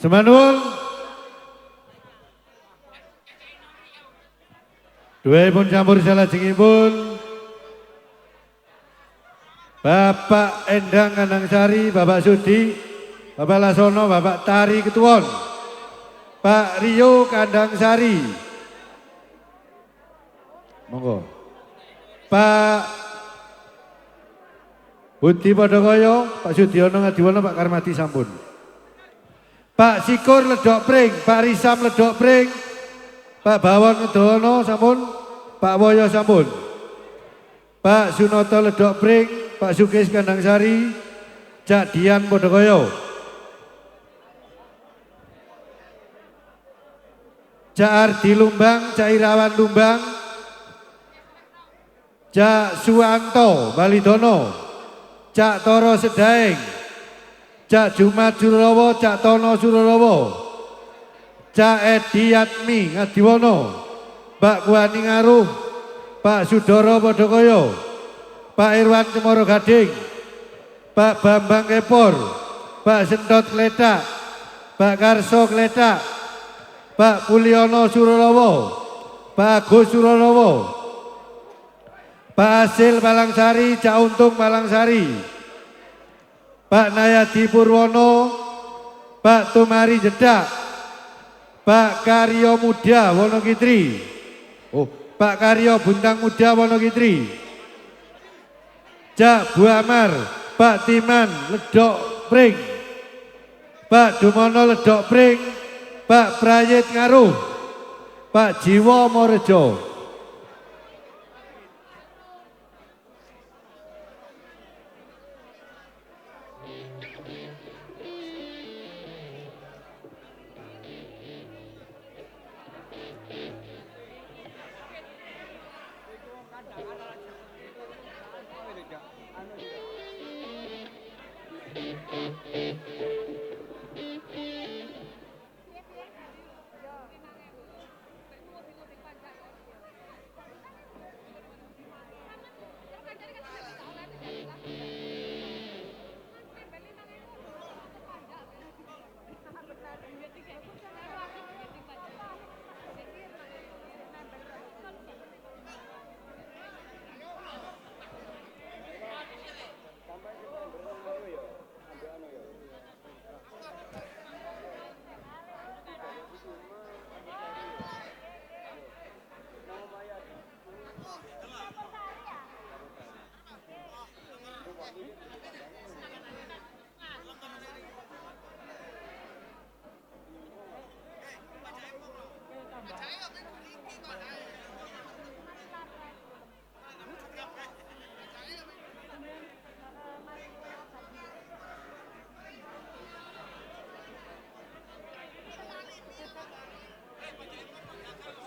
Semanul. Duaipun campur salajengipun Bapak Endang Kandangsari, Bapak Sudi, Bapak Lasono, Bapak Tari Ketuwon, Pak Rio Kandangsari, monggo. Pak Budi Podokoyo, Pak Sudiono Ngadiwono, Pak Karmati sampun. Pak Sikur Ledok Pring, Pak Risam Ledok Pring, Pak Bawon Ngedono sampun, Pak Woyo sampun. Pak Sunoto Ledok Pring, Pak Sukis Kandangsari, Cak Dian Podokoyo. Cak Ardi Lumbang, Cak Irawan Lumbang, Cak Suwanto Balidono, Cak Toro Sedaeng, Cak Jumat Surolowo, Cak Tono Surolowo, Cak Edi Yatmi Ngadiwono, Pak Kuani Ngaruh, Pak Sudoro Podokoyo, Pak Irwan Cemoro Gading, Pak Bambang Kepor, Pak Sentot Kledak, Pak Karso Kledak, Pak Puliono Surolowo, Pak Agus Surolowo, Pak Asil Balangsari, Cak Untung Balangsari, Pak Nayadi Purwono, Pak Tumari Jedak, Pak Karyo Muda Wonogitri, Pak Karyo Buntang Muda Wonogitri, Cak Buamar, Pak Timan Ledok Pring, Pak Dumono Ledok Pring, Pak Prayit Ngaruh, Pak Jiwo Morejo.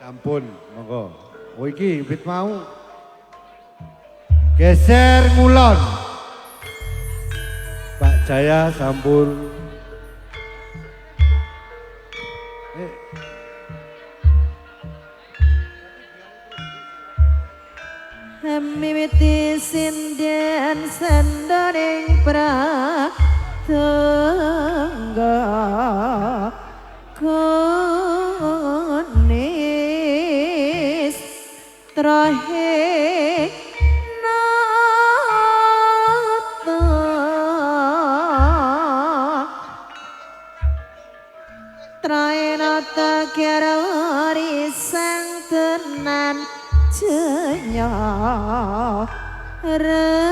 Sampun, monggo. Oh iki wit mau geser ngulon. Pak Jaya sampun. Mimiti sinden sendoning pratangga konis terakhir nata trainata kirari sang tenan jenya retin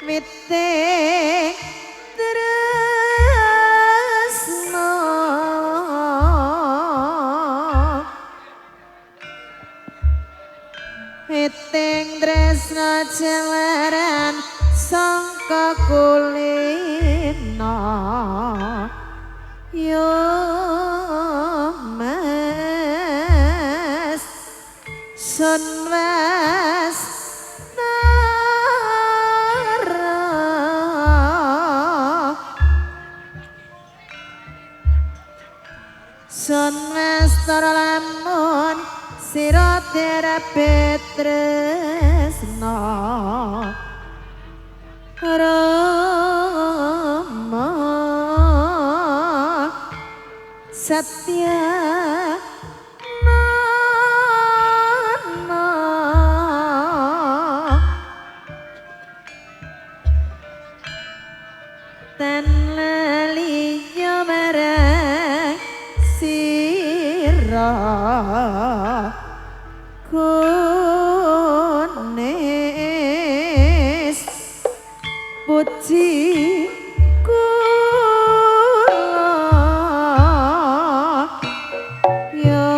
miting tresno miting tresno jeleran sangka kulina yo mas sunwas nara sunwas tara lamun sira tresna Satya tan laliya marang sira kunis puji kula ya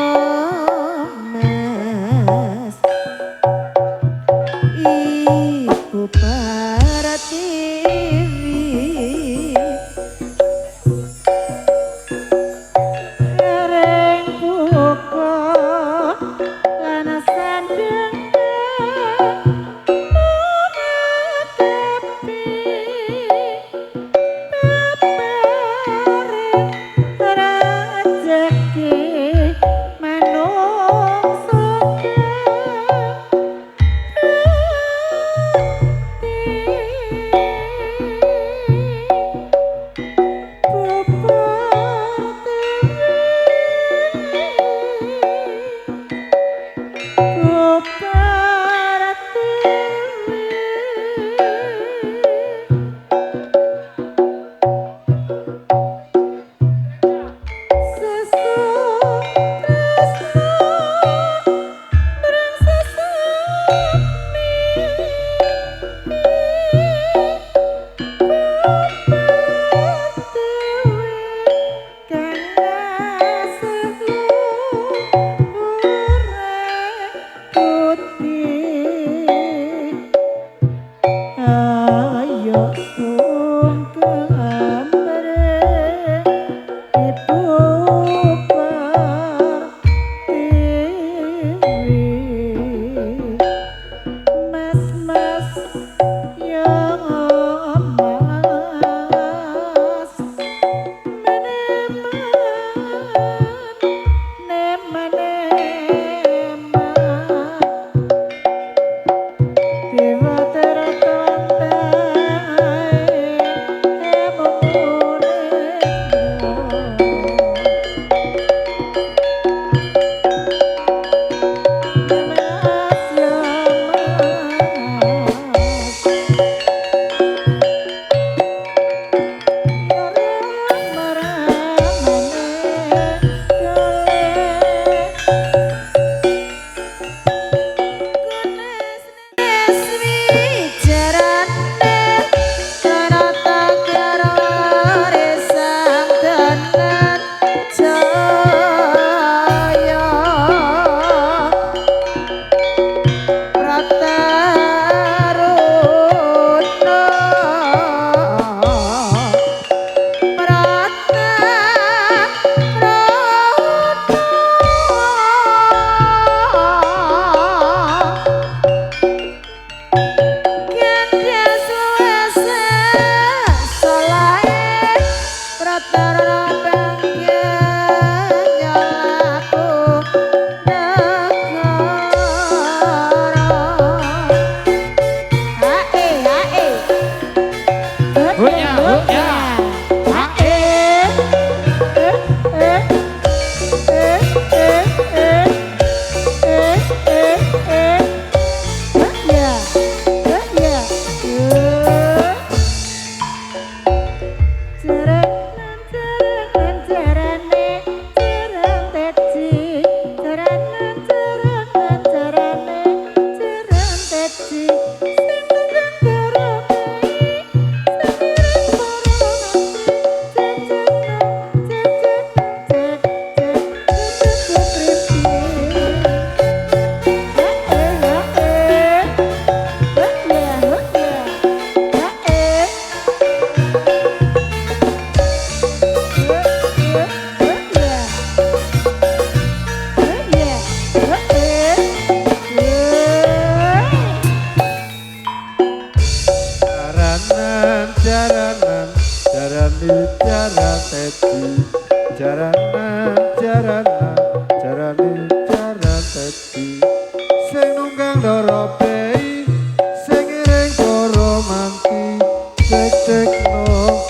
mas ibu Paratiwi reng buka lan sandeng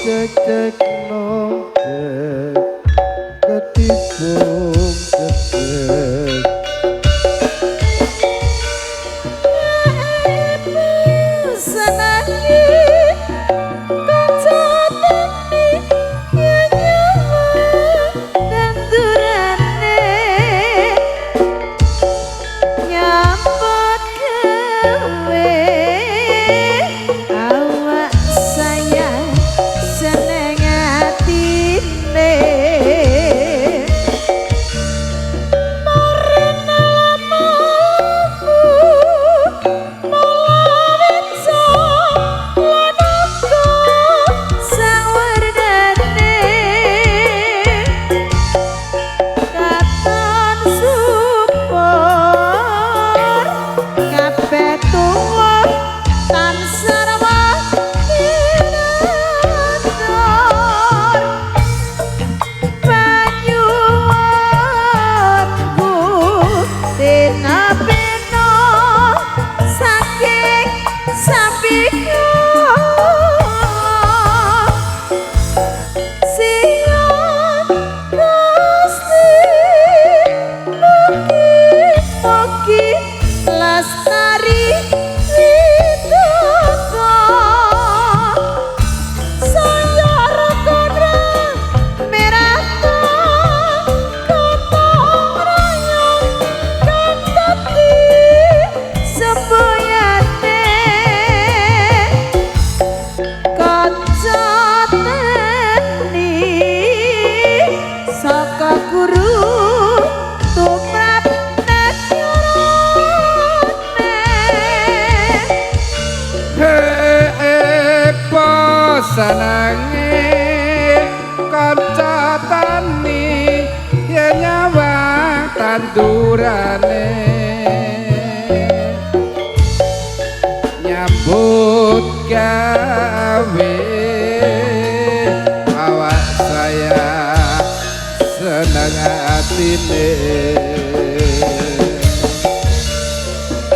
cek cek no cek ketika senangi kancatane nyawa dan durane nyambut gawe awak sayang seneng atine senangi kancatani yen nyawang tandurane nyambut gawe awak saya seneng atine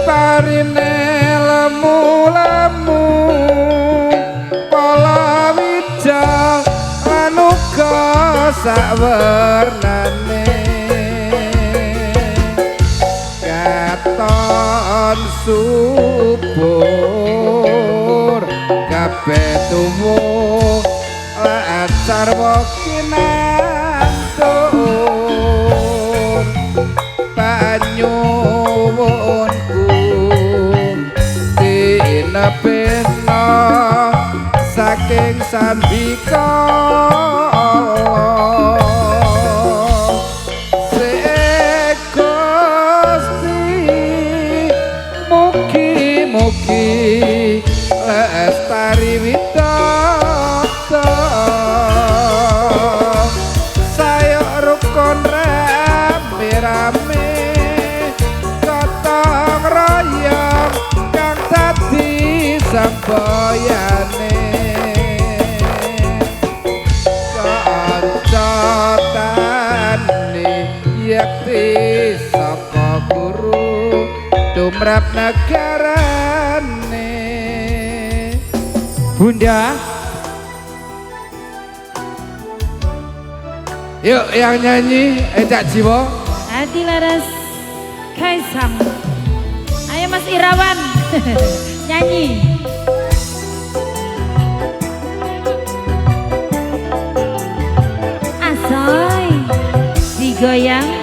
parine lemu-lemu sawernane katon subur kabeh tuwuh lancar kinantur panyuwunku dinepena saking sambika lestari widodо saya rukun rame-rame gotong royong kang dadi semboyane kancatane yakti saka guru tumrap negarane Bunda. Yuk yang nyanyi Ecak Jiwo. Adi Laras Kaisang. Ayo Mas Irawan nyanyi. Asoy digoyang.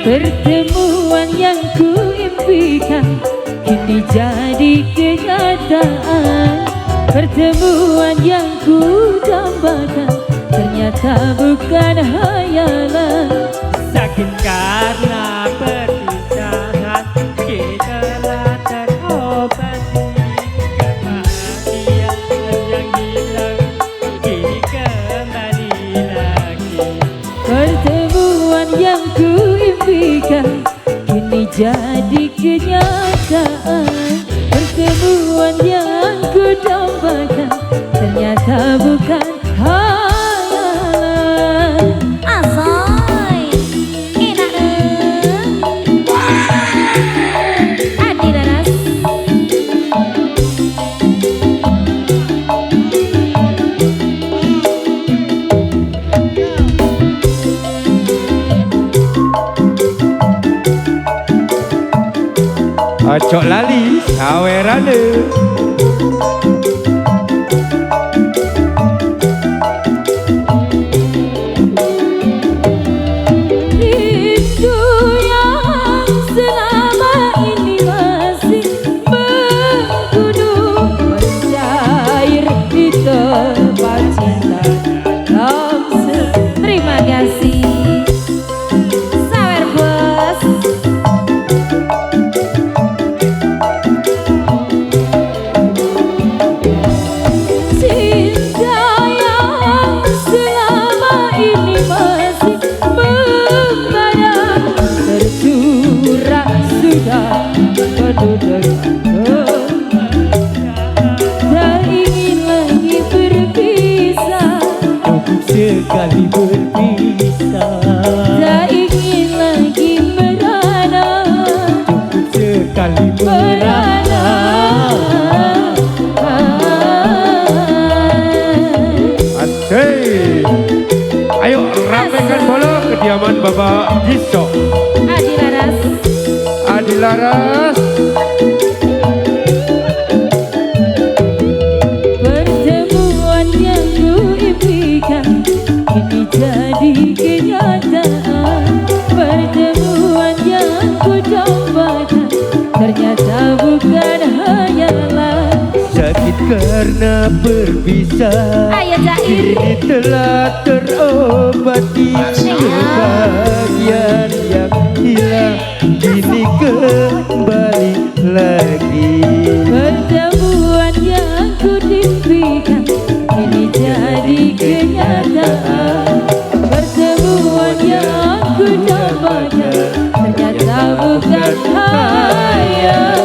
Pertemuan yang kuimpikan kini jadi kenyataan. Pertemuan yang kudambakan ternyata bukan hayalan. Sakit karena perpisahan kita telah terobati. Kebahagiaan yang hilang kini kembali lagi. Pertemuan yang kuimpikan kini jadi kenyataan. Pertemuan yang kudambakan ternyata bukan hayalan. Asoy enak Adi Laras. Ojo lali sawerane. Rindu yang selama ini masih menggunung mencair di tempat cinta langsung. Terima kasih Sawer Bos. Cinta yang selama ini masih membara tercurah sudah penuh dengan tak ingin lagi berpisah, Cukup sekali berpisah, tak ingin lagi merana, cukup sekali merana. Asik. Ayo ramekan bola kediaman Bapak Giso. Adi Laras. Adi Laras. Pertemuan yang ku impikan kini jadi kenyataan. Pertemuan yang ku dambakan ternyata bukan hayalan. Sakit karena berpisah, Ayo Jair. kini telah terobati. Kebahagiaan yang hilang kini kembali lagi. Pertemuan yang ku impikan kini jadi kenyataan. Pertemuan yang ku dambakan ternyata bukan hayalan.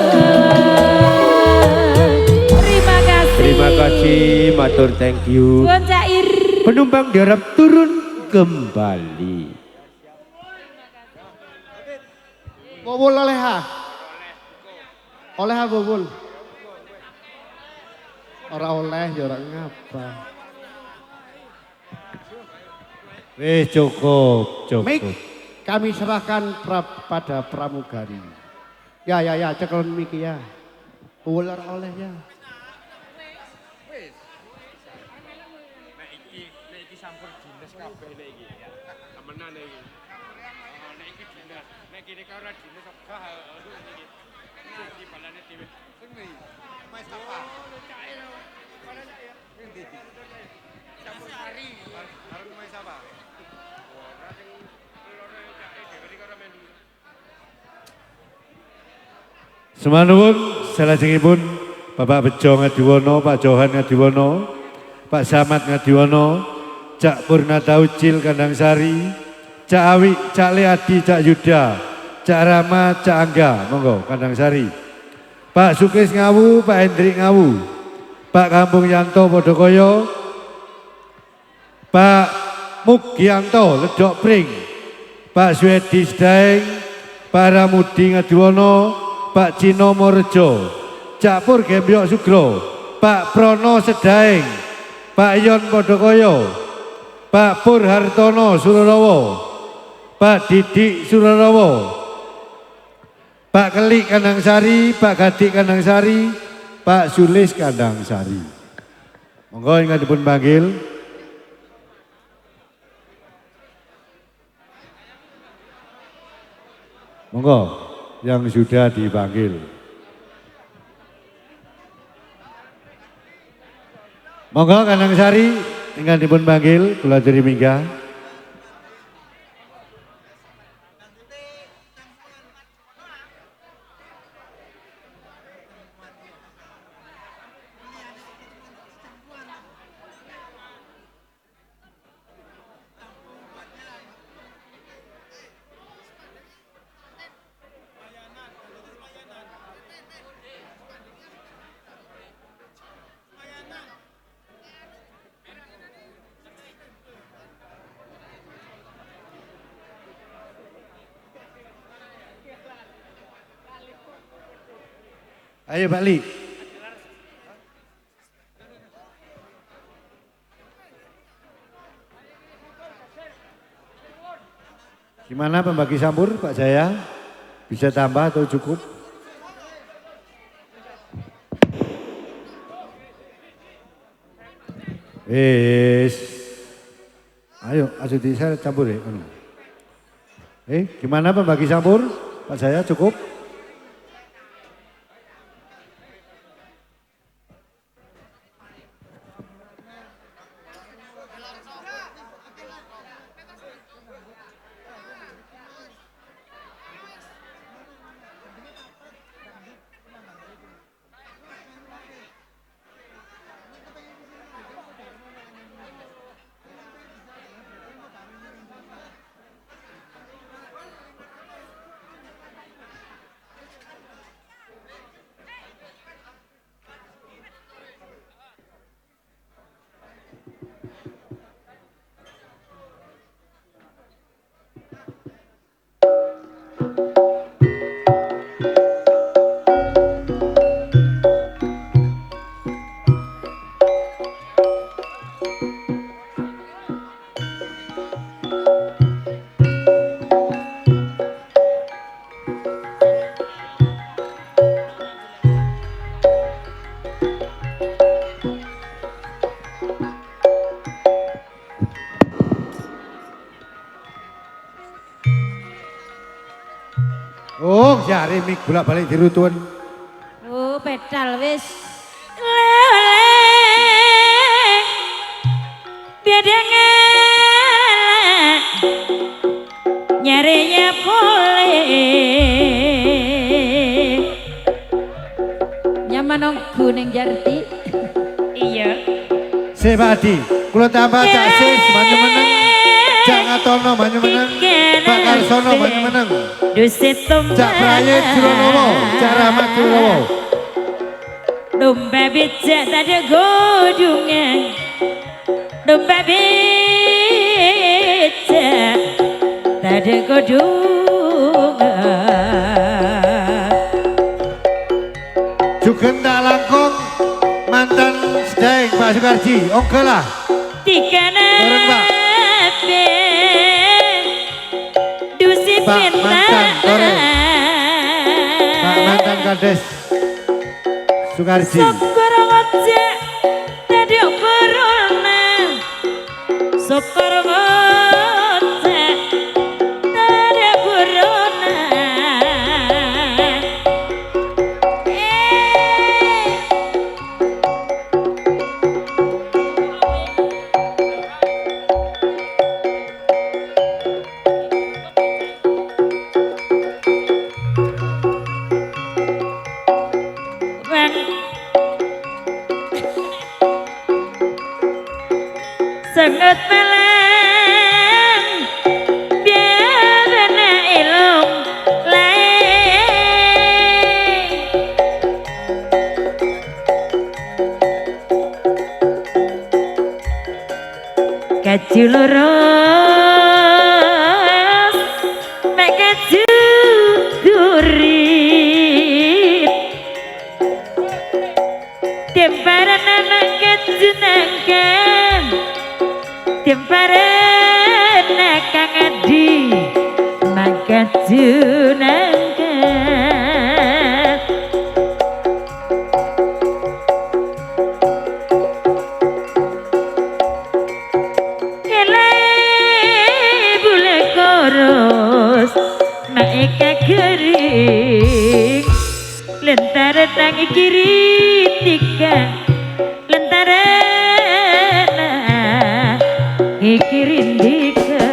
Terima kasih. Terima kasih, matur thank you. Tuan Cair. Penumpang diharap turun kembali. Bobol oleh ha. Oleh ha bobol. Ora oleh ya ora ngapa. Wis cukup, Mik, kami serahkan pada pramugari. Ya, cekelon mik ya. Ular oleh ya. Semanapun, salajengipun Bapak Bejo Ngadiwono, Pak Johan Ngadiwono, Pak Samad Ngadiwono, Cak Purnata Ucil Kandang Sari, Cak Awi, Cak Leadi, Cak Yuda, Cak Rama, Cak Angga, monggo Kandang Sari. Pak Sukis Ngawu, Pak Hendrik Ngawu, Pak Kampung Yanto Podokoyo, Pak Mugianto Ledok Pring, Pak Swedi Sdaeng, Pak Ramudi Ngadiwono, Pak Cino Morejo, Cak Pur Gembyok Sugro, Pak Prono Sedaeng, Pak Yon Podokoyo, Pak Pur Hartono Surarawa, Pak Didik Surarawa, Pak Kelik Kandang Sari, Pak Gadik Kandang Sari, Pak Sulis Kandang Sari. Monggo ingkang dipun panggil. Monggo yang sudah dipanggil. Monggo Kandang Sari ingkang dipun panggil kula aturi minggah. Ayo balik. Gimana pembagi sambur Pak Jaya? Bisa tambah atau cukup? Wis. Ayo, Astuti saya campur ya. Gimana pembagi campur? Pak saya cukup? Oh, jare mik bolak-balik dirutun. Oh, pedal wis. Biadangan nyarinya boleh. Nyaman nong kuning Jarti. Iya. Sebadi, kula tambah Cak Sis banyu meneng. Cak Ngatono banyu meneng. Pak Karsono banyu meneng. Dusit Cak Prayit Juronowo, Cak Rahmat Juronowo. Domba becak tak ada godungan. Domba becak tak ada godungan. Jugenda Langkong mantan sedeng Pak Sukarji, oke lah. Tiga Bareng, Pak. nabe dusit Pak mantan Tore. Pak mantan Kades Sukarji. Syukur ngocek tadi corona. Syukur ngocek tadi corona. Sangat malam biar na ilong lain kaju loros mek kaju gurit temparan anak kaju nangkan temparan kang adi mangkat junangkan kelai bule koros maeka kering lentara tangi kiri tiga lentara ikirindika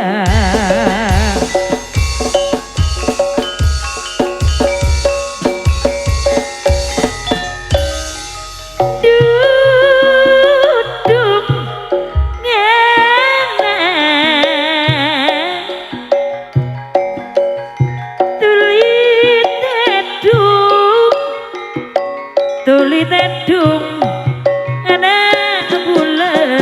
duduk ngana tuli tedung anak bulan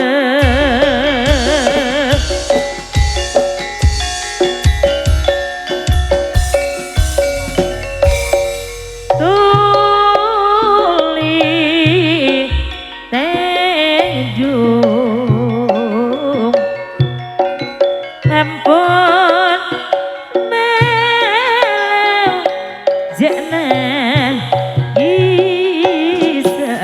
ampun malam jangan bisa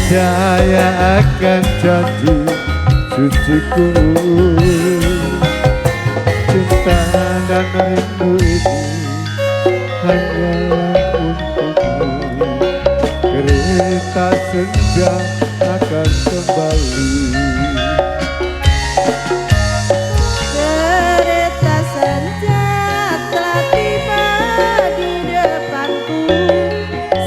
percaya akan janji suciku. Cinta dan rindu ini hanyalah untukmu. Kereta senja akan kembali. Kereta senja telah tiba di depanku.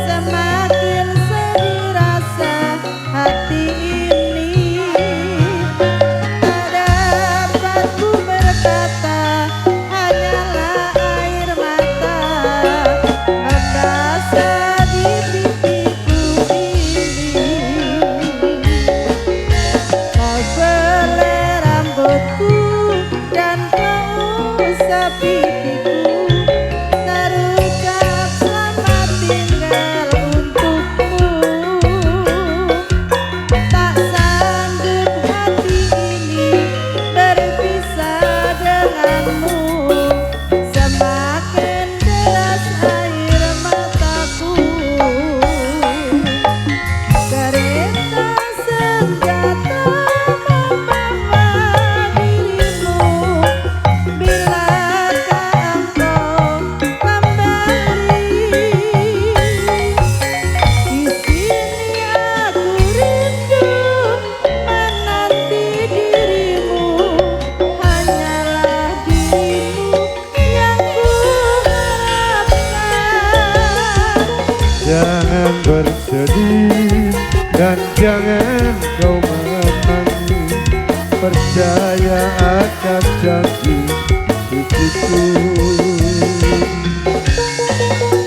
Semakin sedih rasa hati ini. Tak dapat ku berkata, hanyalah air mata membasah di pipiku ini. Kau belai rambutku dan kau usap pipiku, terucap selamat tinggal untukmu. Tak sanggup hati ini berpisah denganmu. Semakin deras air mataku. Kereta senja membawa dirimu. Bilakah engkau kembali? Di sini aku rindu menanti dirimu. Hanyalah dirimu yang kuharapkan. Jangan bersedih dan jangan kau menangis. Percaya akan janji suciku.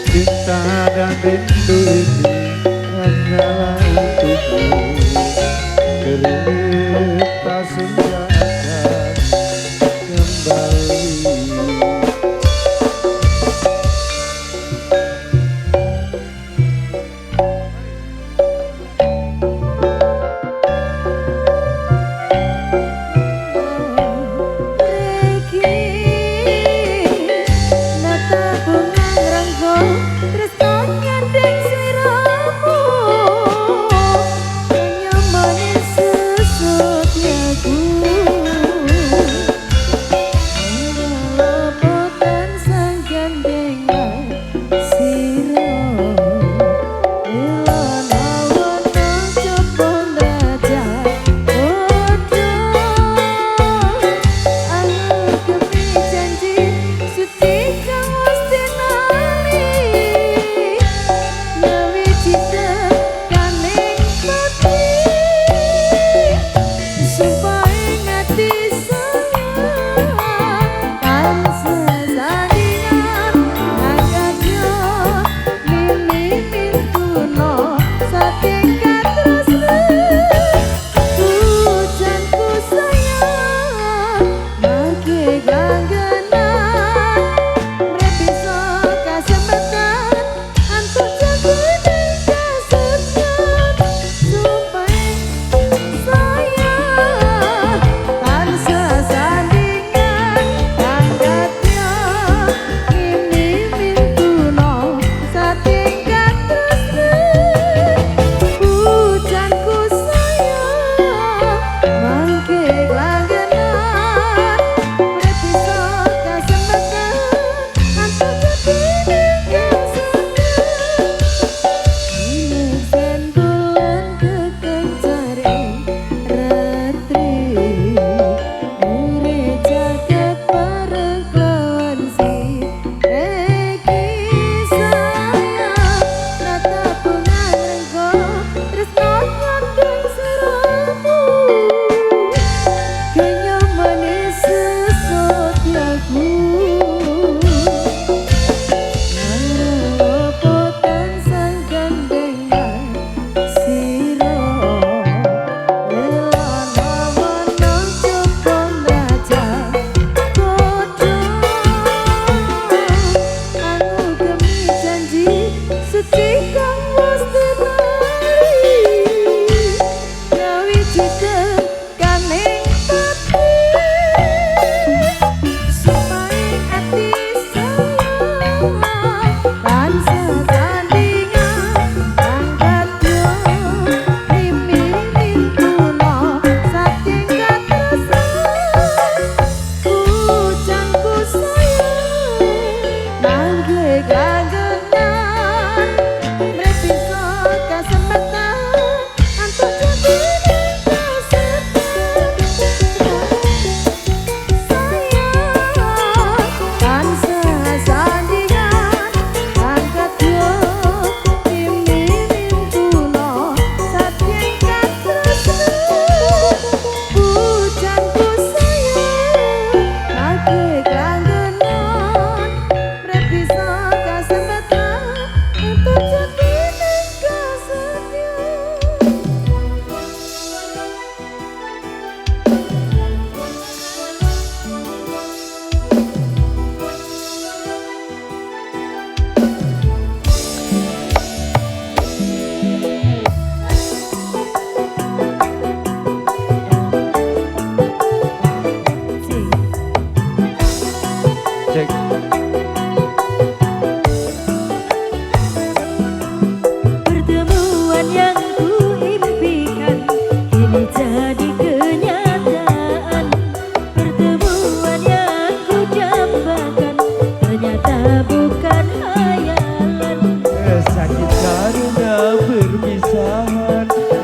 Cinta dan rindu ini hanyalah untukmu. Kereta senja akan kembali. Nata bunga renggo tresno nyandeng sliramu. Nyaman sesut nyaku.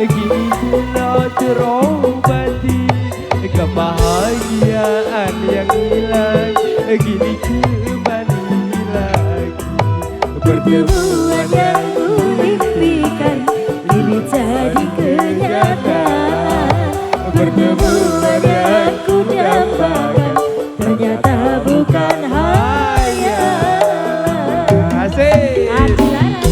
Gini pula terobati kebahagiaan yang hilang. Gini kembali lagi Pertemuan yang kuimpikan ini jadi kenyataan. Pertemuan yang ku dambakan ternyata bukan hayalan. Asik. Hati laras.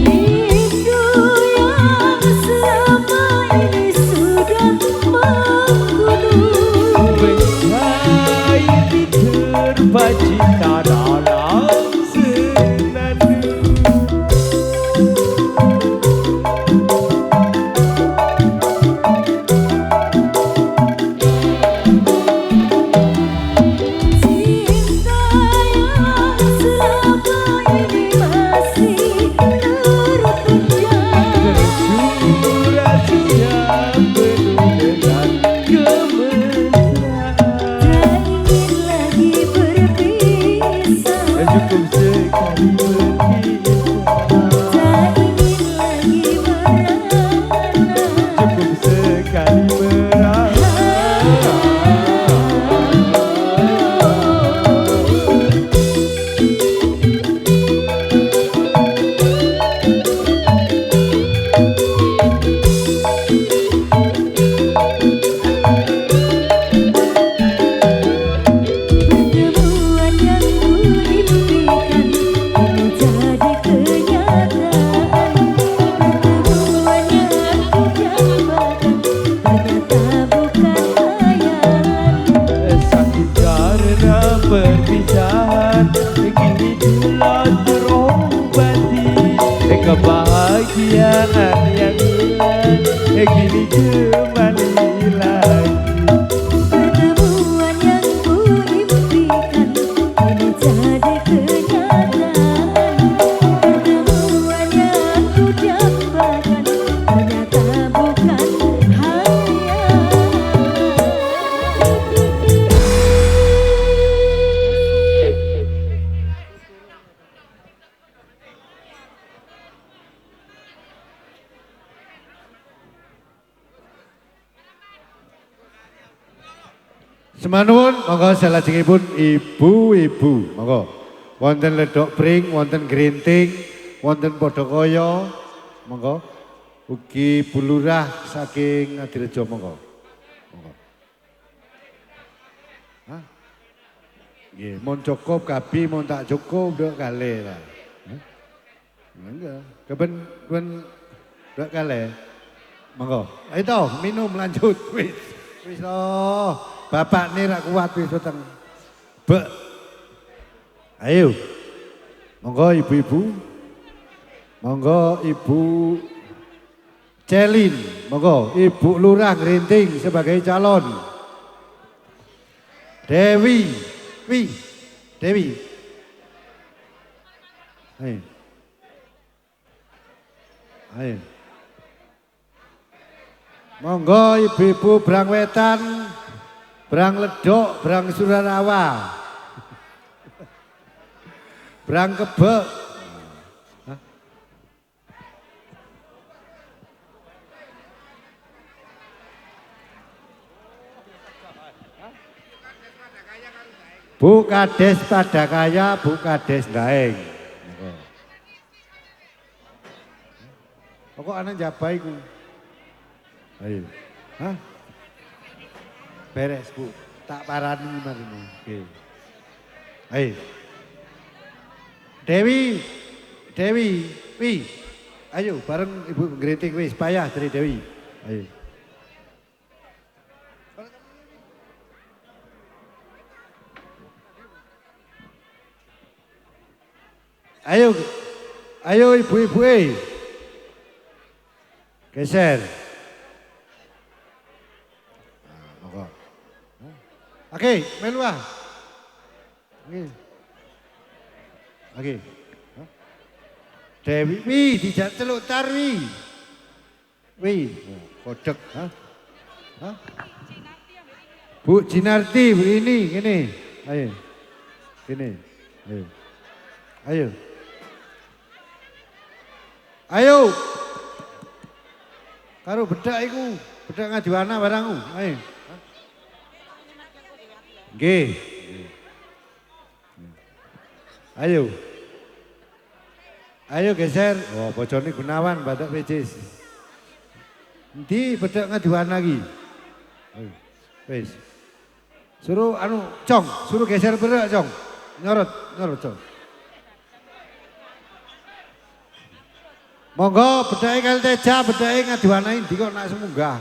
Rindu yang selama ini sudah menggunung. Mencair terpacita dalam senandung. Cinta yang selama ini masih terpendam. Tercurah sudah penuh dengan kemesraan. Tak ingin lagi berpisah. Cukup sekali berpisah. Tak ingin lagi merana. Cukup sekali merana. Pertemuan yang kuimpikan ini jadi kenyataan. Pertemuan yang ku dambakan ternyata bukan hayalan. Sakit karena perpisahan, kini telah terobati. Kebahagiaan yang hilang, kini kembali lagi. Pertemuan yang kuimpikan ini jadi kenyataan. Pertemuan yang ku dambakan ternyata bukan hayalan. Semanun, monggo salajengipun ibu-ibu, monggo. Wonten ledok pring, wonten grinting, wonten padha kaya, monggo. Ugi bulurah saking Ngadirejo, monggo. Monggo. Hah? Nggih, mon cukup kabi, mon tak cukup nduk kalih lah. Hah? Enggak, keben nduk kalih. Monggo. Ayo toh, minum lanjut. Wis. Wis toh. Bapak ini rak kuat wis weteng. Bek. Ayo. Monggo ibu-ibu. Monggo Ibu Celin. Monggo Ibu Lurah Grinting sebagai calon. Dewi. Dewi. Ayo. Ayo. Monggo ibu-ibu Brang Wetan. Brang Ledok, Brang Surarawa, Brang Kebek. Hah? Bu Kades Padakaya, Bu Kades Daeng. Kok anak jabai ku? Ayo. Hah? Beres Bu, tak parani mari. Oke. Ayo. Dewi, wi. Ayo bareng Ibu Grinting wis payah dari Dewi. Ayo. Ayo ibu-ibu Geser. Oke, melu ah. Oke. Oke. Dewi, wi, dijak celuk tar wi. Wi, kodek. Hah? Hah? Bu Jinarti, bu ini, gini. Ayo. Gini. Ayo. Ayo. Ayo. Karo bedak iku, bedak ngajuana barangmu. Ayo. Nggih. Ayo. Ayo geser. Oh, bojone Gunawan badak pecis. Endi bedak ngaduan lagi? Ayo. Wis. Suruh Cong, suruh geser bedak, Cong. Nyorot, Cong. Monggo bedake kali teja, bedake ngaduanai ndi kok nak semunggah.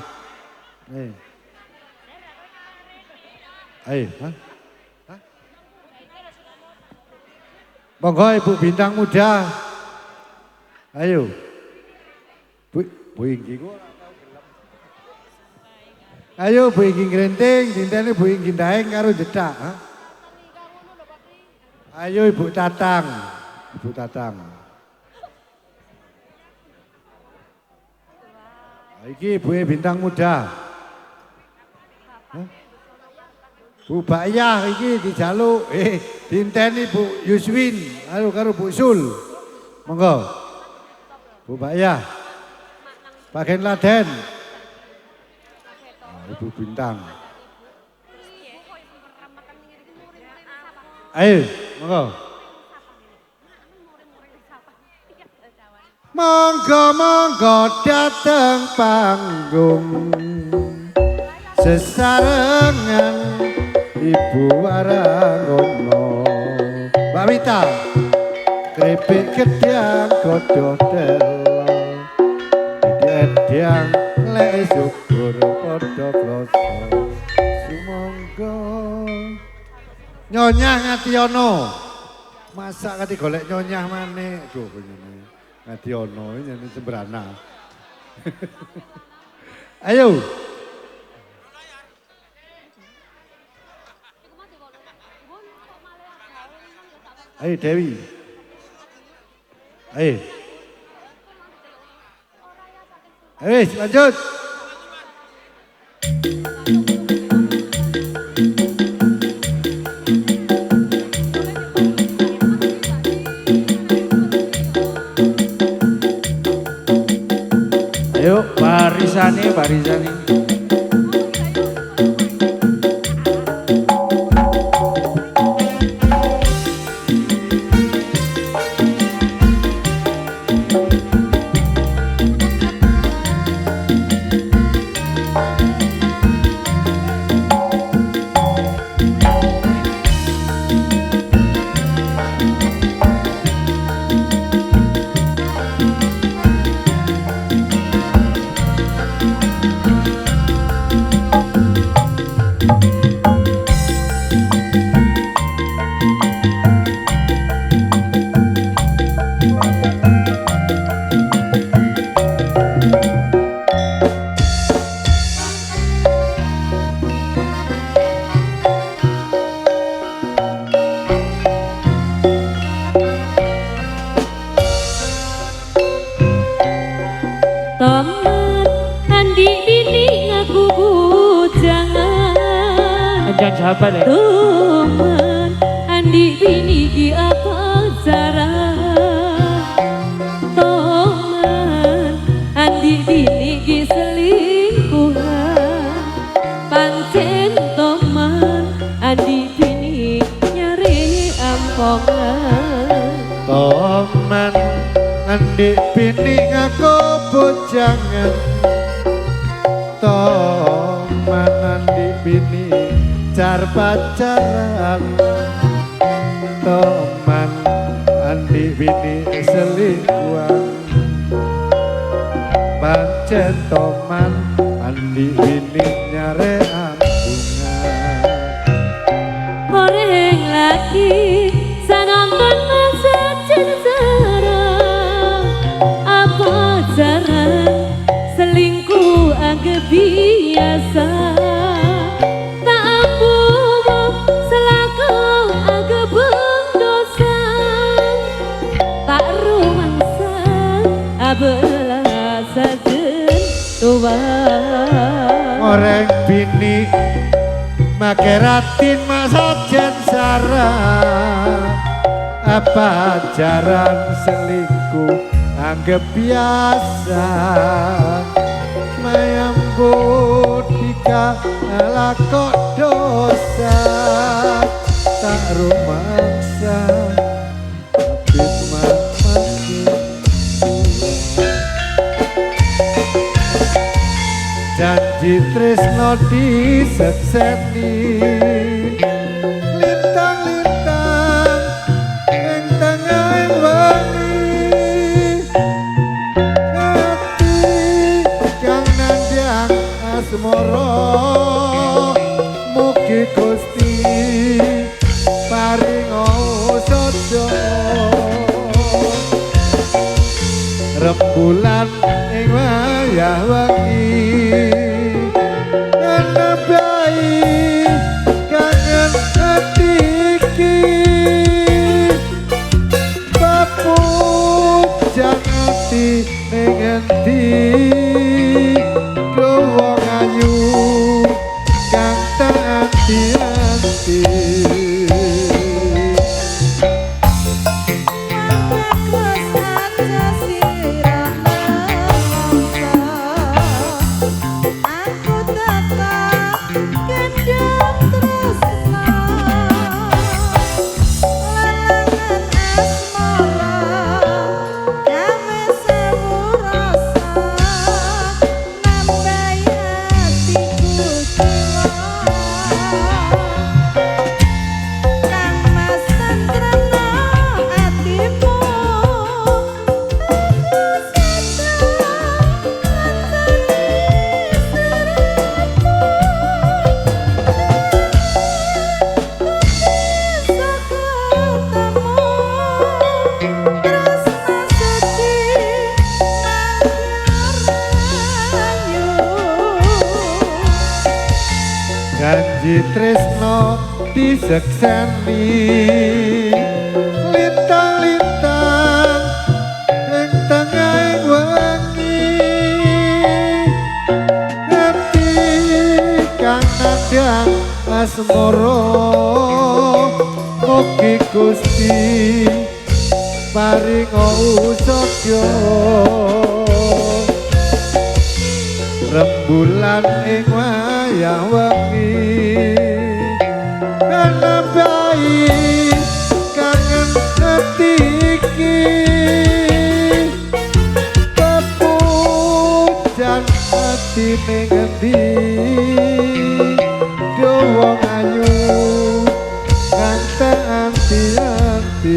Ayo. Ayo, hah? Monggo Ibu Bintang Muda. Ayo. Bu Inggi kok ora tau gelem. Ayo Bu Inggi Grenting, dintene Bu Inggi Daeng karo jedak, ha? Ayo Ibu Tatang. Ibu Tatang. Iki Ibu Bintang Muda. Hah? Bu Bayah iki dijaluk, dinteni Bu Yuswin, karo Bu Sul. Monggo. Bu Bayah. Bagian Laden. Ibu Bintang. Ayo, monggo. Monggo dateng panggung sesarengan Ibu Warangono. Mbak Wita, kripik gedang godho telo, gedang lek syukur padha kloso. Sumangga Nyonyah Ngationo. Masa kati golek nyonyah maneh. Duh ngene. Ngationo nyanyi sembrana. Ayo. Ayo Dewi. Ayo. Ayo lanjut. Ayo barisane. Jangan siapa deh. Teman Andi bini ki apa cara? Teman Andi bini ki selingkuhan. Pancen teman Andi bini nyari ampongan. Teman Andi bini ngaku bujangan. Teman Andi bini car pacaran. Teman Andi bini selingkuhan. Pancen teman Andi bini nyare ampungan. Orang lagi sanonton sejarah. Apa cara selingkuh agak biasa. Tak ampuh belas sajen tua Orang bini makeratin masajen sarang apa jarang selingkuh anggap biasa mayambu dika lakok dosa tak rumangsa tapi makin janji tresno disekseni lintang-lintang ing tengahing wengi ati kang nandhang asmara mugi Gusti paring sada rembulan ing wayah wengi ana bayi kangen ati iki paput janati ning endi wong ayu kang tak ati-ati janji tresno disekseni lintang-lintang ing tengahing wengi ati kang nandhang asmara mugi Gusti paring usadya rembulan ing wayah wengi ana bayi kangen ati iki pepujan ati ning endi wong ayu kang tak anti-anti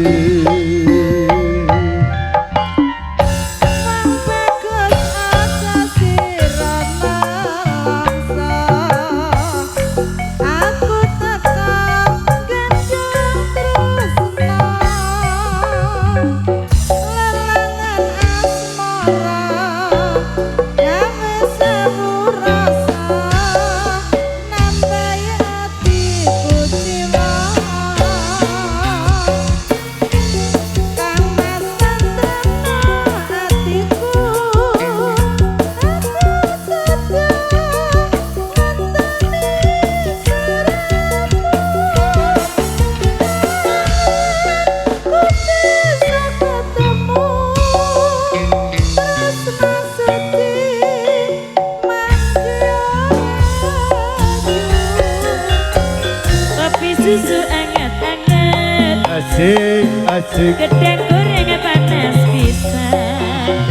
susu anget-anget asik asik gedeng goreng panas pisan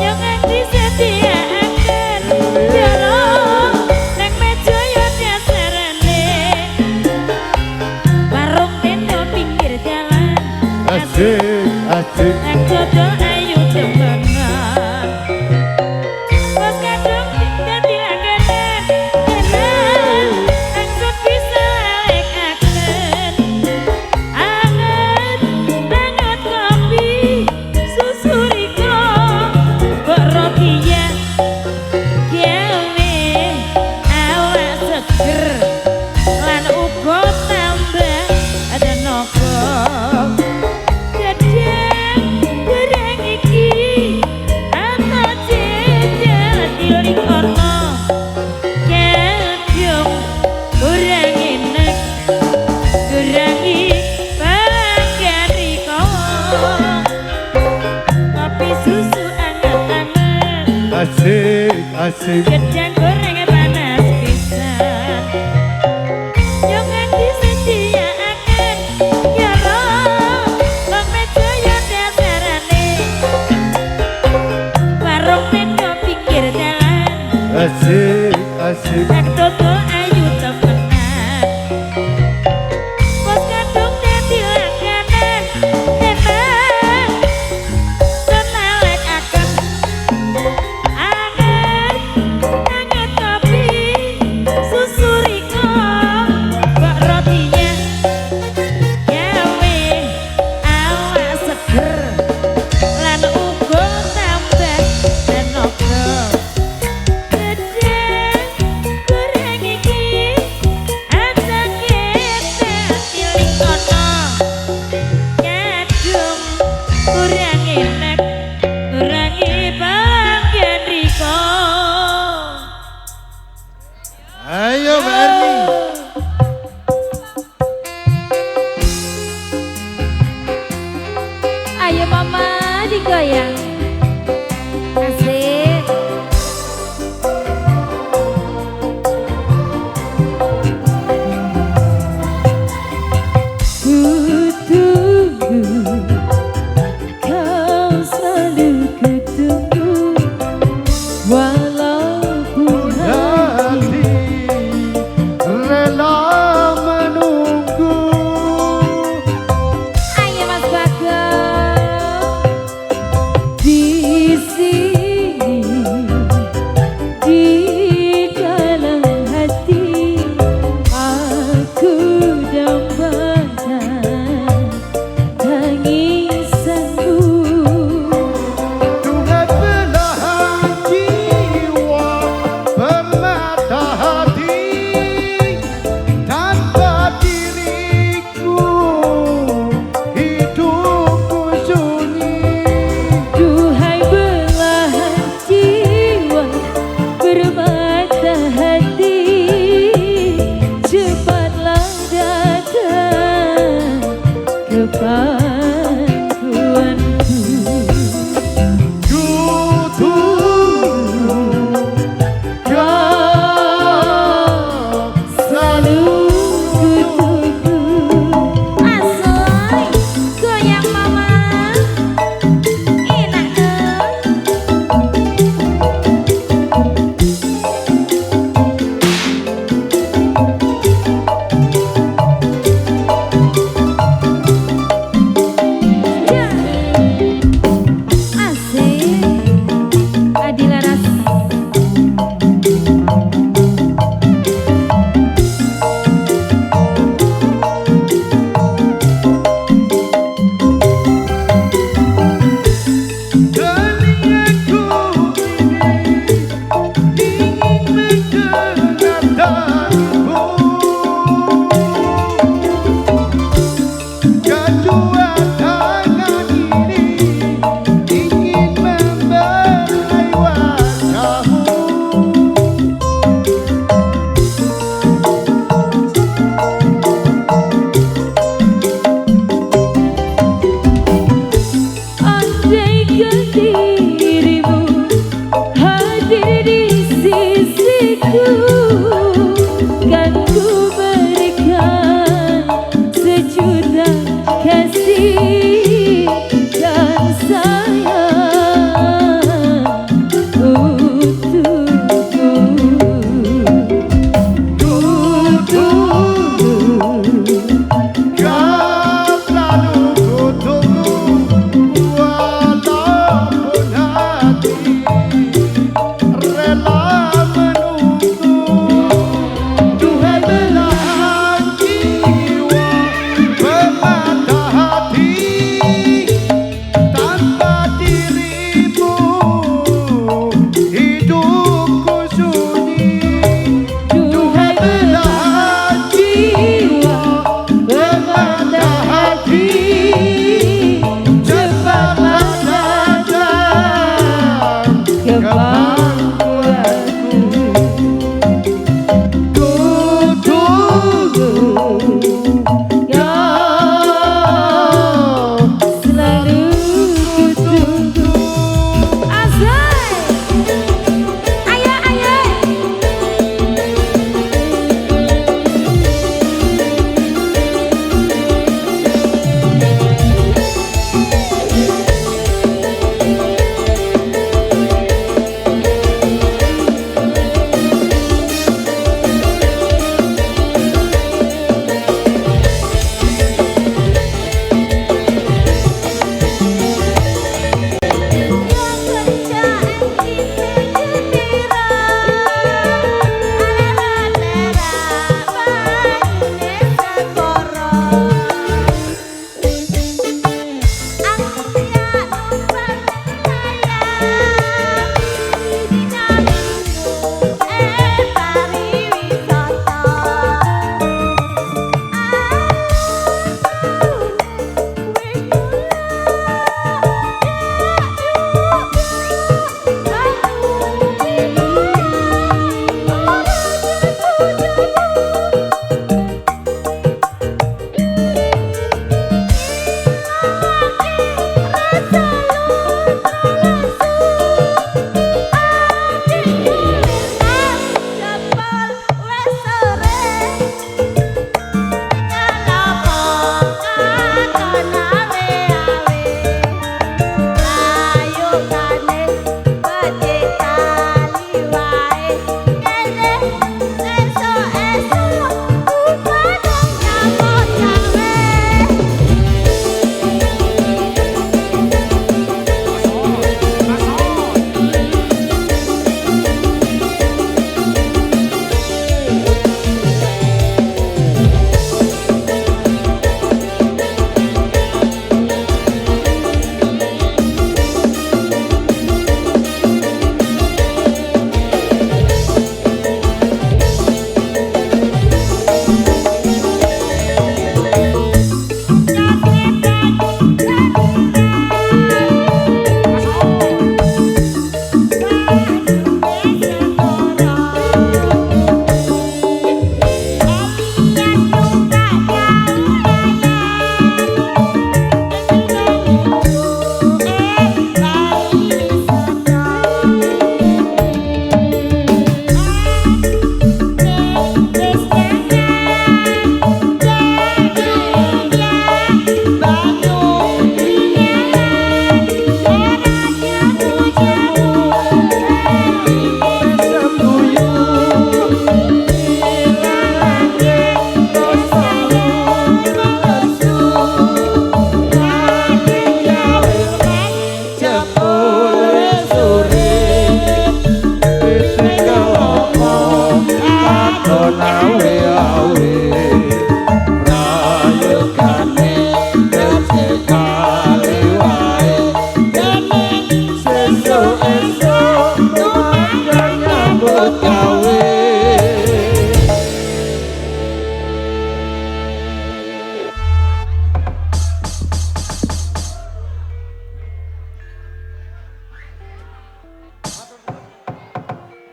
yang disediaaken jero nang meja yo dasarane warung tenda pinggir dalan asik asik nang jodoh ayu temenan bos kadung dadi langganan enak langsung bisa lekaken anget banget asik. Gedang goreng panas pisan. Yo nganti sediaaken ya roh, wong meja yo dasarane. Warung tenda pinggir dalan. Asik, asik. Nek toto ayu temenan. Pos kandung dadi langganan. Enak. Senalek akan. Anget. Anget kopi. Susu riko. Kok rotinya. Gawe. Awak seger. Lan uga tambah tenaga. Gedang goreng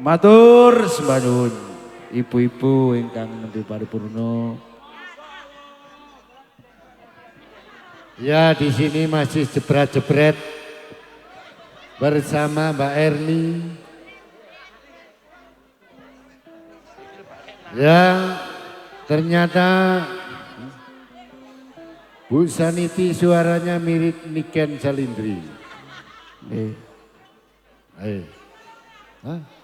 Matur sembah nyuwun ibu-ibu ingkang nembe paripurna. Ya, di sini masih jebret-jebret bersama Mbak Erni. Ya, ternyata Bu Saniti suaranya mirip Niken Salindri. Hah?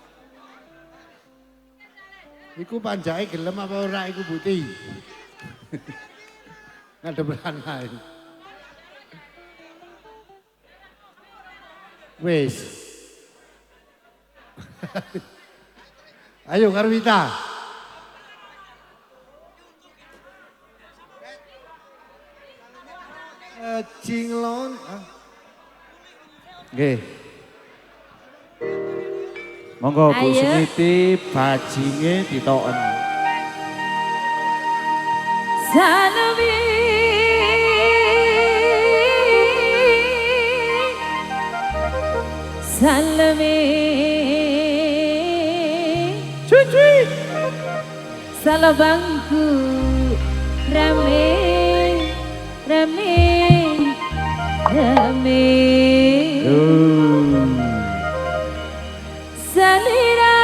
Iku panjake gelem apa ora iku Buti? Ngadepan lain. Wis. Ayo Karwita. Cinglon. Nggih. Monggo Bu Ayo. Suniti bajinge ditoken. Salome Salome Cuci. Salabangku rame rame rame Salira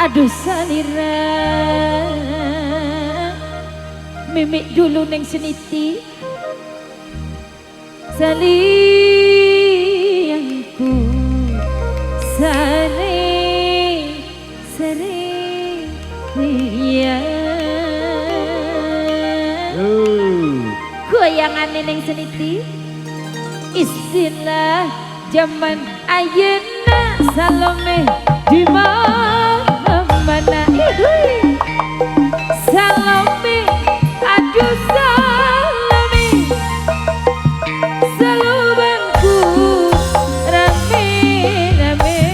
aduh salira mimik dulu neng seniti sayangku sare sare ya goyangan neng seniti istilah zaman ayeuna Salome di mana Salome aduh Salome salubangku rame rame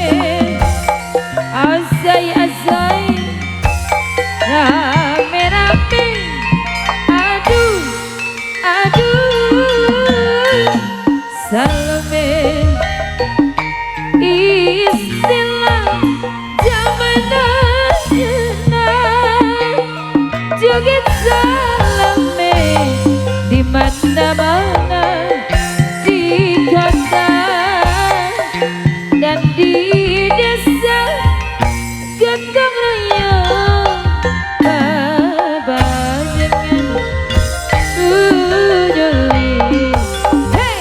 azai azai rame rame aduh aduh Salome istilah zaman ayeuna joget Salome di mana-mana di kota dan di desa gotong royong babajengan ujuli hey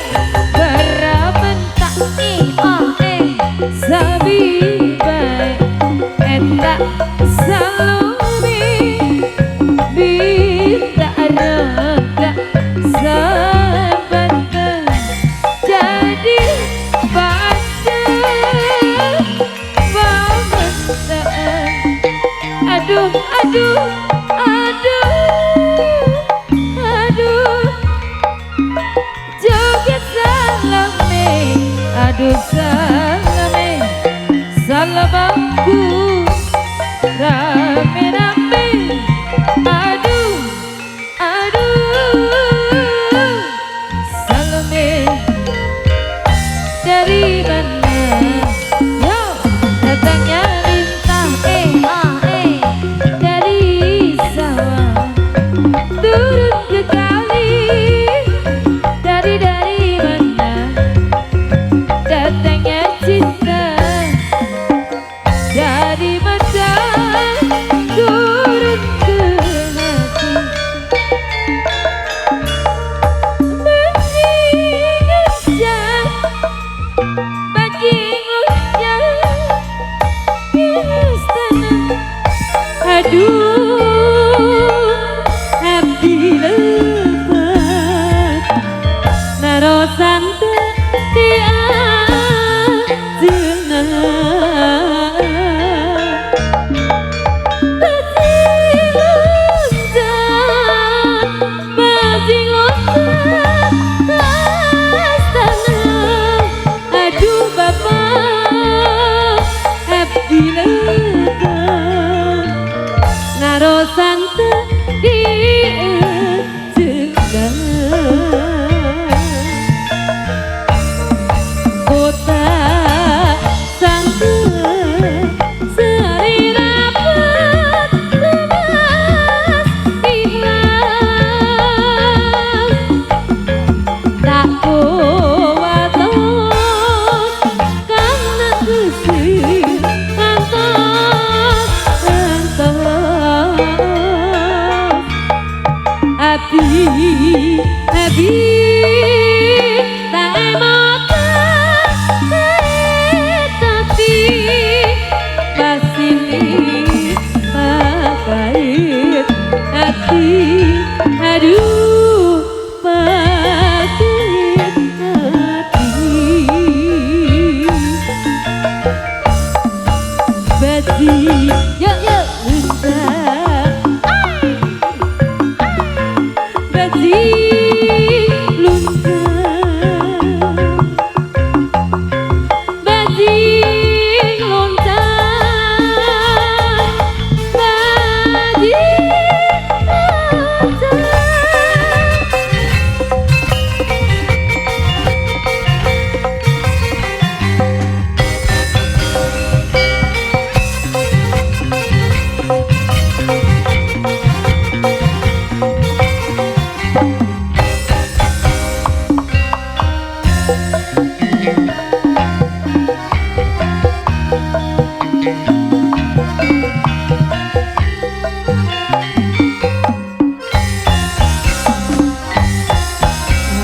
berabentak sabi baik eta Salome bisa raka sahabat jadi pacar pamantaan aduh aduh aduh aduh joget Salome aduh Salome salabangku rame rame aduh aduh Salome dari mana yo datangnya lintah dari sawah turun ke kali dari mana datangnya cinta dari mata turun ke hati mengingatkan bajing hujan di istana aduh abdi lepat narosan dia aduh bapak Bajing yuk yuk lunta Bajing lunta Bajing lunta Bajing lunta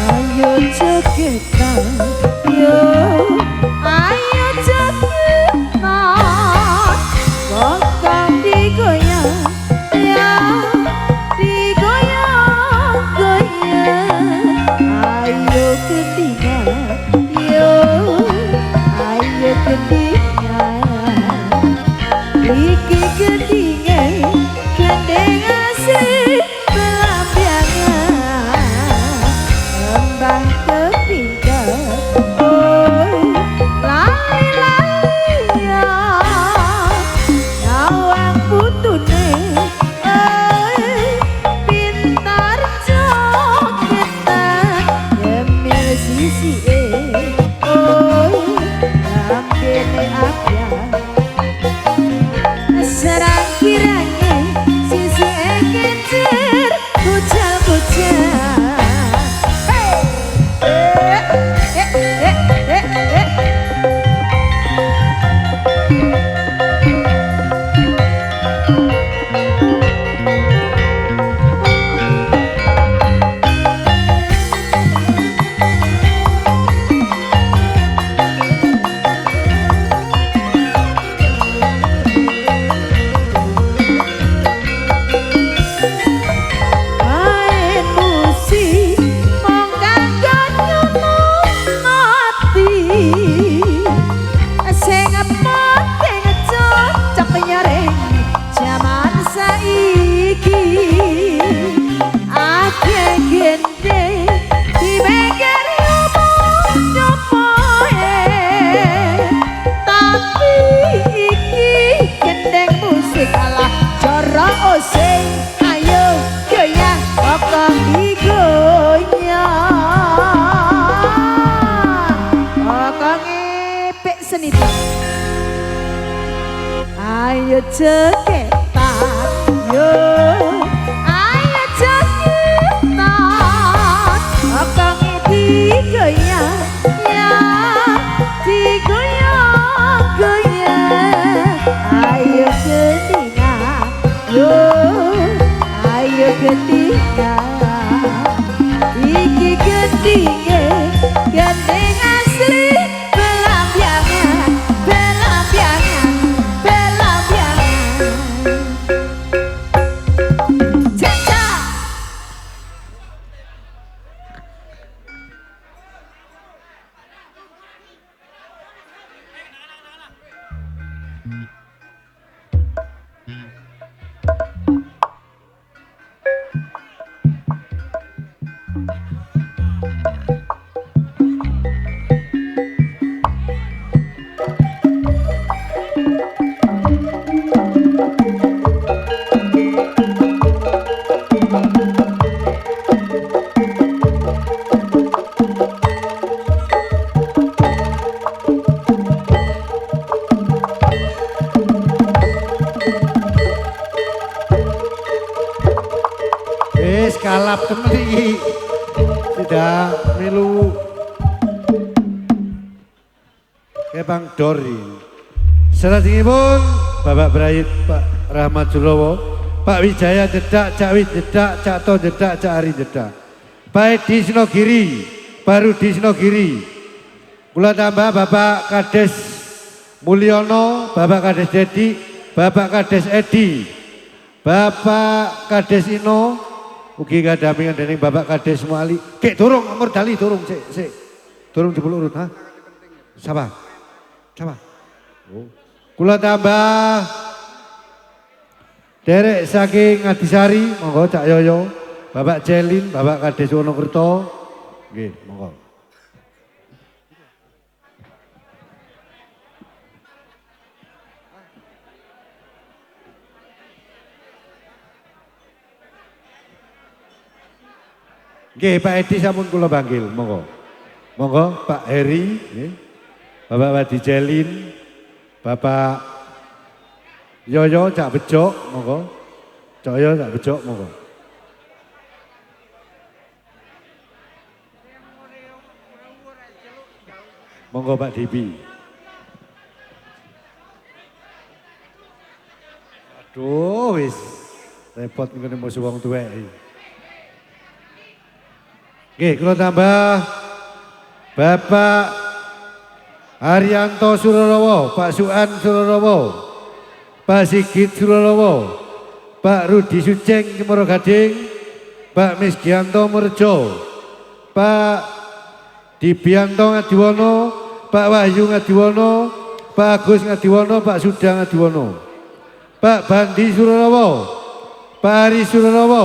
Ayo jogetan, yo, ayo jogetan, kokong digoyang, ya, digoyang-goyang. Ayo ketingan, yo, ayo ketingan, iki ketingan, gendeng asik belambiangan. Kembang kepinggang, oh lali-lali ya, nyawang putune, oh pintar jogetan, nyemil sisi oh lambene abang, serang kiranya sisi kecer, bujal-bujal. Main musik mongkang nyumun ati sing penting cocok nyaring jaman saiki akeh gende dipikir nyopo-nyopoe tapi iki gendeng musik alah cara oseng ayo goyang kokong digoyang kokong epek seni ayo jogetan yo ayo jogetan kokong digoyang ya digoyang-goyang ayo ketingan yo ayo ketingan iki ketinge gendeng asli belambiangan belambiangan belambiangan caca kalap temen iki. Tidak milu. Kebang Dori. Salajengipun Bapak Brayit Pak Rahmat Surowo, Pak Wijaya jedak, Cak Wid jedak, Cak To jedak, Cak Ari jedak. Baik di Sinogiri, baru di Sinogiri. Kula tambah Bapak Kades Mulyono, Bapak Kades Dedi, Bapak Kades Edi, Bapak Kades Ino, ugi kadampingan dening Bapak Kades Muali. Kek durung nomor dali durung sik. Durung jebul urut ha. Sabar. Oh. Kula tambah Derek saking Ngadisari, monggo Cak Yoyo. Bapak Celin, Bapak Kades Wonokerto. Nggih, monggo. Nggih, Pak Edi sampun kula panggil, monggo. Monggo Pak Heri, nggih. Bapak Wadi Celin, Bapak Yoyo Cak Bejo, monggo. Cak Yoyo Cak Bejo, monggo. Monggo Pak Dibi. Aduh wis repot ngene musuh wong tuwek iki. Nggih, kula tambah Bapak Haryanto Surarawa, Pak Suan Surarawa, Pak Sigit Surarawa, Pak Rudi Suceng Cemoro Gading, Pak Misgianto Merjo, Pak Dibianto Ngadiwono, Pak Wahyu Ngadiwono, Pak Agus Ngadiwono, Pak Suda Ngadiwono, Pak Bandi Surarawa, Pak Ari Surarawa,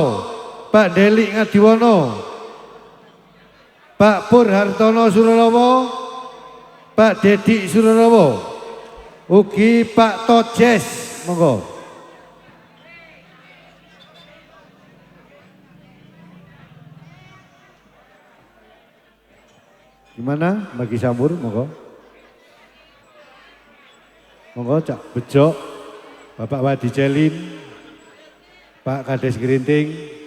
Pak Delik Ngadiwono, Pak Pur Hartono Surarawa, Pak Dedik Surarawa, ugi Pak Tojes, monggo. Gimana bagi Sambur, monggo. Monggo Cak Bejo, Bapak Wadi Celin, Pak Kades Gerinting.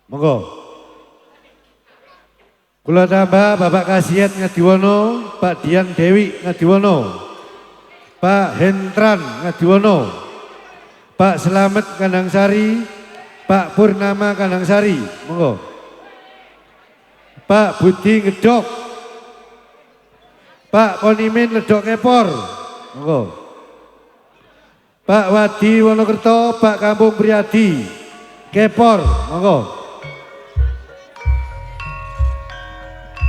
Monggo. Kula tambah Bapak Kasiat Ngadiwono, Pak Dian Dewi Ngadiwono, Pak Hentran Ngadiwono, Pak Slamet Kandangsari, Pak Purnama Kandangsari, monggo. Pak Budi Ngedok, Pak Konimin Ledok Kepor, monggo. Pak Wadi Wonokerto, Pak Kampung Priadi Kepor, monggo.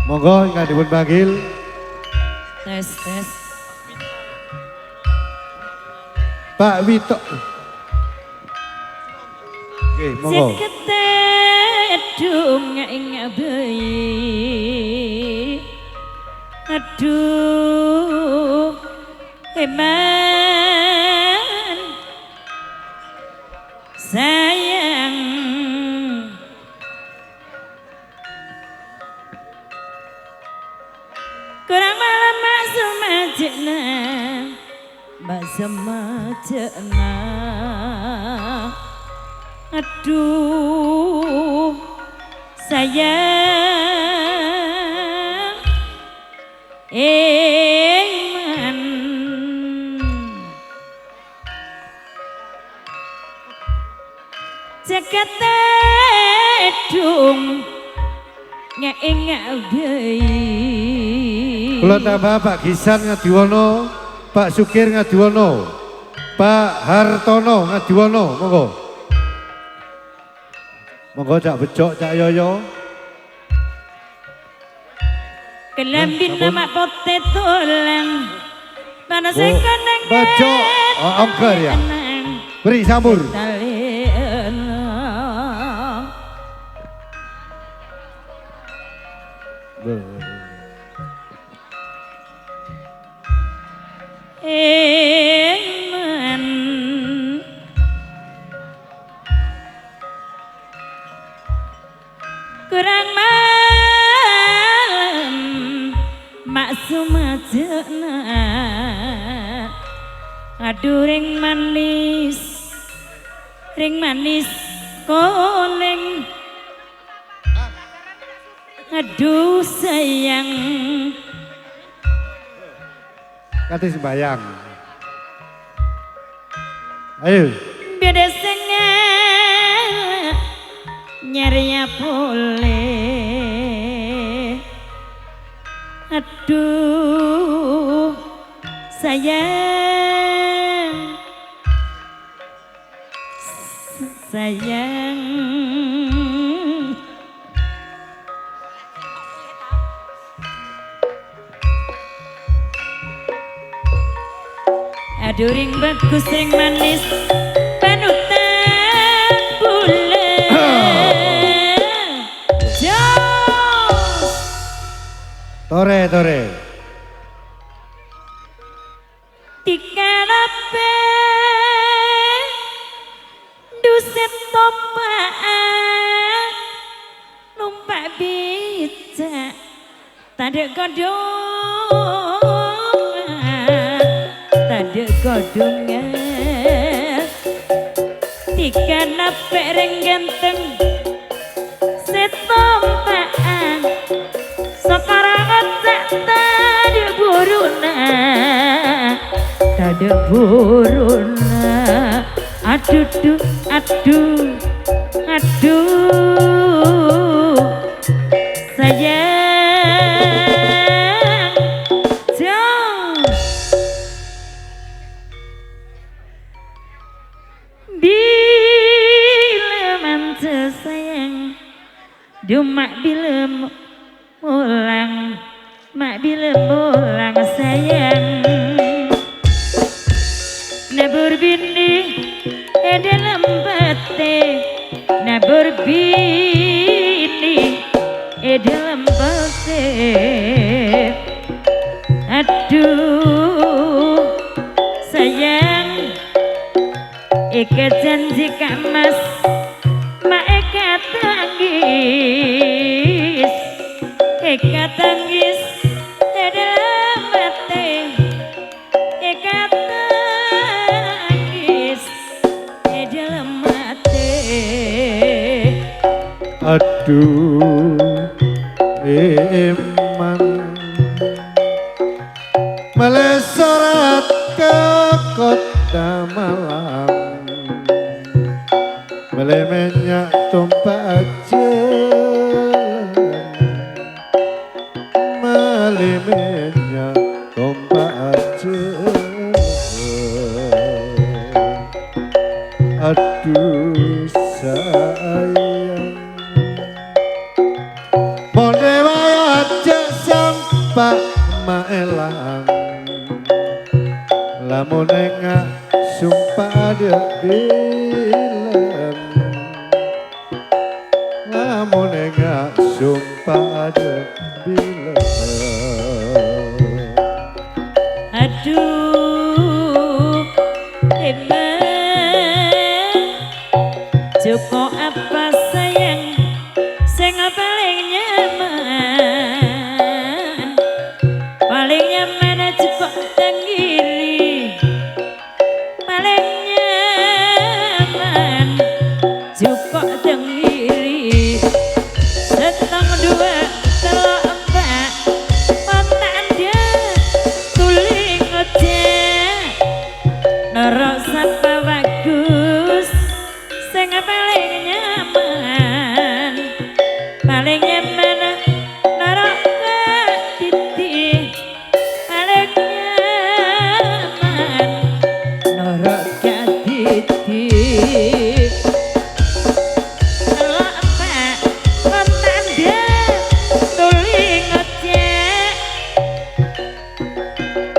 Monggo ingkang dipun panggil. Tes. Pak Wito. Oke, monggo. Sedung ing bayi. Aduh, eman sayang. Kurang malam mak semajena. Aduh sayang eman jagat edung Kula tambah Pak Gisan Ngadiwono, Pak Sukir Ngadiwono, Pak Hartono Ngadiwono, monggo. Monggo Cak Bejo, Cak Yoyo. Kelambin nama pote tulang mana Bu, sekoneng Bejo, ongker ya. Beri sambur. Eman kurang malam mak sumajena aduh ring manis koleng aduh sayang Kati sembayang. Ayo. beda sengat nyarinya boleh aduh sayang sayang Daduring bagus sing manis panutan bulan. Jos. Tore. Dikanape duset topaan numpak becak tandek godongan dikanape reng ganteng setompaan sekarang otak tandek buruna tandek buruna aduh sayang jauh bila mantu sayang dumak bila mulang mak bila mulang sayang nabur bini dalam bate nabur bini dalam bate aduh sayang eka janji kak mas mak eka tangis dalam bate eka tangis dalam mati. Aduh eman melesorat ke kota malam melemenyak tumpah jalan melemenyak tumpah jalan aduh sayang monde wayat cek sampak maelang lamun engak sumpah ada bilang lamun engak sumpah ada bilang Aduh Joko apa sayang sing paling nyaman Joko tenggiri paling nyaman Joko tenggiri setong dua telok empat otak dia tuling ojek norok sapa bagus sing paling nyaman norok titi paling nyaman norok titi telok empat otak dia tuling ojek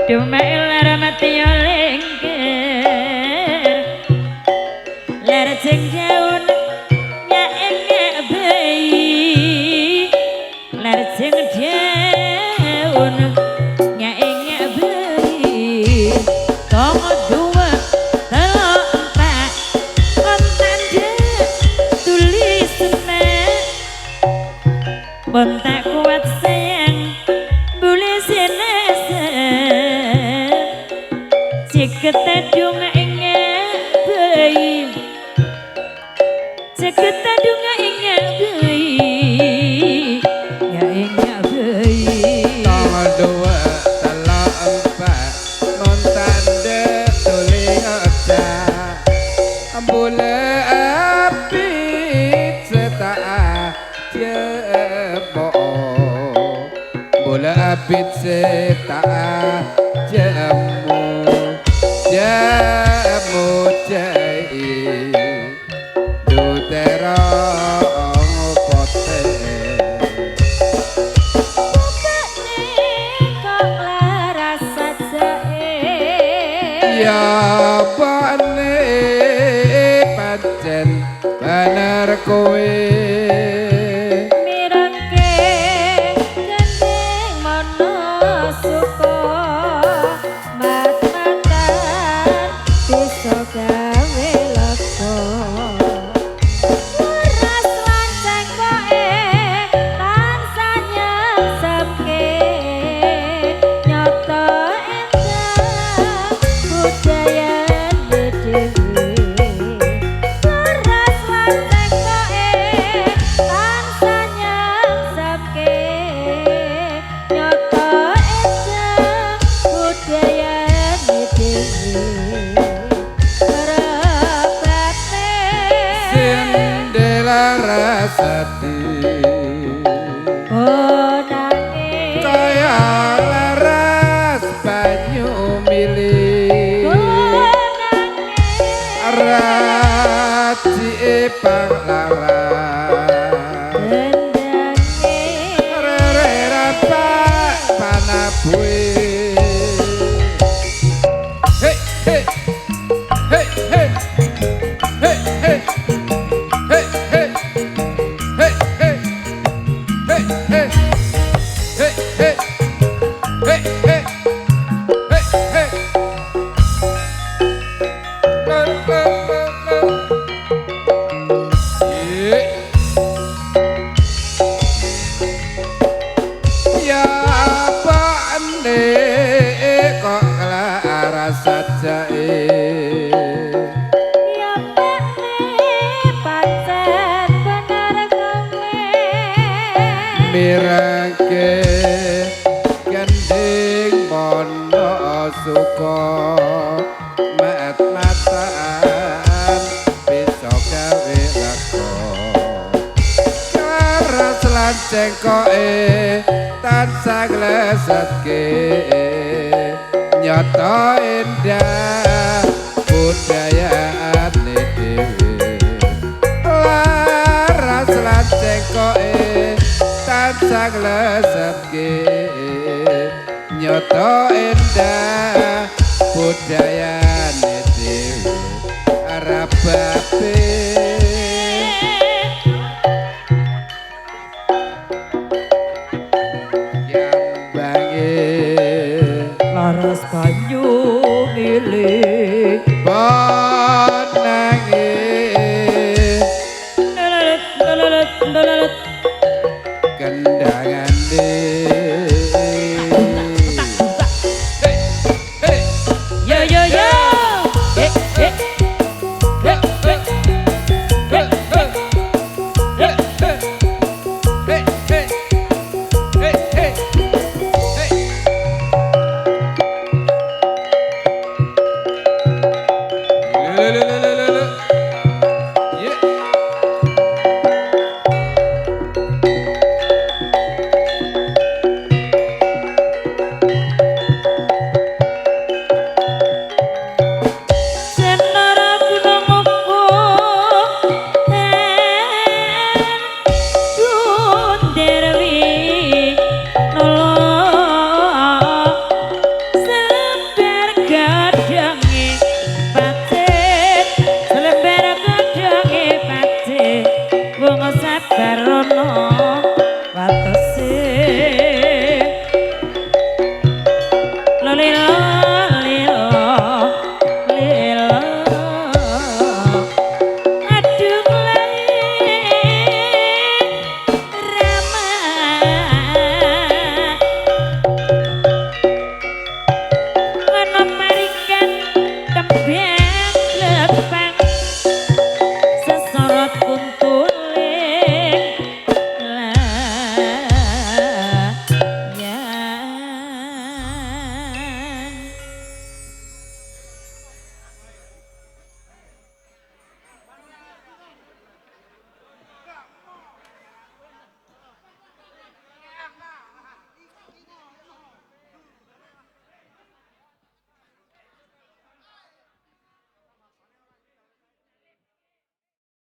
Dumail lara mati lengker lara jeng jaun ya engek bayi lara jeng jaun ya engek bayi tongo dua telok empat kontan dia tulis semak bontak kuat sayang boleh senasan Ceketadung ingat bayi Ceketadung ingat bayi Ya ingat bayi Tong dua telok empat montande tuling otak Ambule api setak jebo Bola api setak jemu Jamu cai Dutera pote Bukane kok laras saja ya bane pancen bener kowe mirengke gending mono suka mat-matan bisa gawe lega waras lanceng wae tansah nyesepke nyata endah budayane dhewe waras lanceng wae tansah nyesepke nyata endah budayane dhewe sindela rasati oh nanging kaya laras banyu mili raci panglaran rere rapak panabue hey hey hey hey hey hey hey hey hey hey hey hey hey hey hey hey hey la la la la ya bane kok kelaras sajae ya pene pancen bener kowe mirengke gending mono suka mat-matan bisa gawe lega karas lanceng koe tansah nglesetke nyata endah budayane dhewe laras lanceng koe tansah nglesetke nyata endah budaya